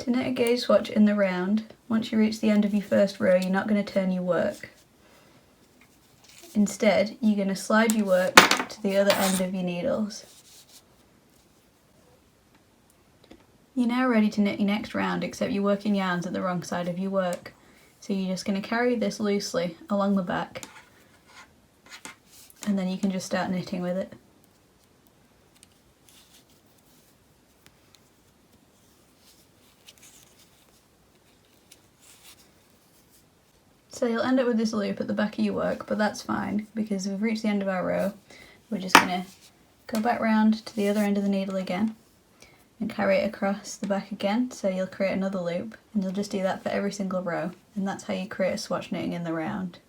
To knit a gauge swatch in the round, once you reach the end of your first row, you're not going to turn your work. Instead, you're going to slide your work to the other end of your needles. You're now ready to knit your next round, except you're working yarns at the wrong side of your work. So you're just going to carry this loosely along the back, and then you can just start knitting with it. So you'll end up with this loop at the back of your work, but that's fine because we've reached the end of our row. We're just going to go back round to the other end of the needle again and carry it across the back again, so you'll create another loop, and you'll just do that for every single row, and that's how you create a swatch knitting in the round.